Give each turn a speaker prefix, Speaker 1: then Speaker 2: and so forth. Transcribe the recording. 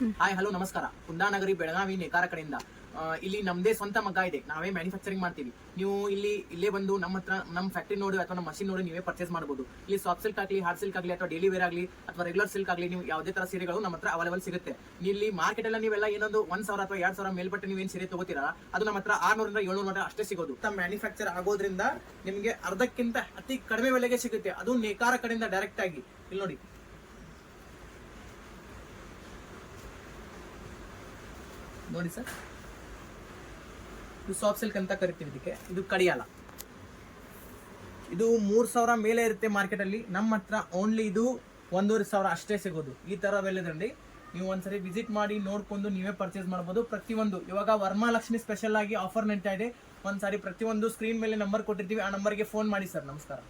Speaker 1: Hi hello ನಮಸ್ಕಾರ. ಕುಂದಾನಗರಿ ಬೆಳಗಾವಿ ನೇಕಾರ ಕಡೆಯಿಂದ ಇಲ್ಲಿ ನಮ್ದೇ ಸ್ವಂತ ಮಗ್ಗ ಇದೆ. ನಾವೇ ಮ್ಯಾನುಫ್ಯಾಕ್ಚರಿಂಗ್ ಮಾಡ್ತೀವಿ. ನೀವು ಇಲ್ಲೇ ಬಂದು ನಮ್ಮ ಹತ್ರ ನಮ್ಮ ಫ್ಯಾಕ್ಟರಿ ನೋಡಿ ಅಥವಾ ನಮ್ಮ ಮಷಿನ್ ನೋಡಿ ನೀವೇ ಪರ್ಚೇಸ್ ಮಾಡಬಹುದು. ಇಲ್ಲಿ ಸಾಫ್ಟ್ ಸಿಲ್ಕ್ ಆಗಲಿ, ಹಾರ್ಡ್ ಸಿಲ್ಕ್ ಆಗಲಿ ಅಥವಾ ಡೈಲಿ ವೇರ್ ಆಗಲಿ ಅಥವಾ ರೆಗ್ಯುಲರ್ ಸಿಲ್ಕ್ ಆಗಲಿ, ನೀವು ಯಾವುದೇ ತರ ಸೀರೆಗಳು ನಮ್ಮ ಹತ್ರ ಅವೈಲೇಬಲ್ ಸಿಗುತ್ತೆ. ಇಲ್ಲಿ ಮಾರ್ಕೆಟ್ ಎಲ್ಲ ನೀವೆಲ್ಲ ಏನೊಂದು 1,000 ಅಥವಾ 2,000 ಮೇಲ್ಪಟ್ಟು ನೀವೇನು ಸೀರೆ ತಗೋತೀರಾ ಅದು ನಮ್ಮ ಹತ್ರ 600 ರಿಂದ 700 ಮಟ್ಟ ಅಷ್ಟೇ ಸಿಗೋದು. ಮ್ಯಾನುಫ್ಯಾಕ್ಚರ್ ಆಗೋದ್ರಿಂದ ನಿಮಗೆ ಅರ್ಧಕ್ಕಿಂತ ಅತಿ ಕಡಿಮೆ ಬೆಲೆಗೆ ಸಿಗುತ್ತೆ. ಅದು ನೇಕಾರ ಕಡೆಯಿಂದ ಡೈರೆಕ್ಟ್ ಆಗಿ. ಇಲ್ಲಿ ನೋಡಿ, ನೋಡಿ ಸರ್, ಇದು ಸಾಫ್ಟ್ ಸಿಲ್ಕ್ ಅಂತ ಕರಿತೀವಿ. ಇದಕ್ಕೆ ಇದು ಕಡಿಯಲ್ಲ. ಇದು 3,000 ಮೇಲೆ ಇರುತ್ತೆ ಮಾರ್ಕೆಟ್ ಅಲ್ಲಿ. ನಮ್ಮ ಹತ್ರ ಓನ್ಲಿ ಇದು 1,500 ಅಷ್ಟೇ ಸಿಗೋದು. ಈ ತರ ಬೆಲೆದಲ್ಲಿ ನೀವು ಒಂದ್ಸರಿ ವಿಸಿಟ್ ಮಾಡಿ ನೋಡ್ಕೊಂಡು ನೀವೇ ಪರ್ಚೇಸ್ ಮಾಡಬಹುದು. ಪ್ರತಿಯೊಂದು ಇವಾಗ ವರಮಹಾಲಕ್ಷ್ಮಿ ಸ್ಪೆಷಲ್ ಆಗಿ ಆಫರ್ ನಡೀತಾ ಇದೆ. ಒಂದ್ಸಾರಿ ಪ್ರತಿಯೊಂದು ಸ್ಕ್ರೀನ್ ಮೇಲೆ ನಂಬರ್ ಕೊಟ್ಟಿರ್ತೀವಿ, ಆ ನಂಬರ್ಗೆ ಫೋನ್ ಮಾಡಿ ಸರ್. ನಮಸ್ಕಾರ.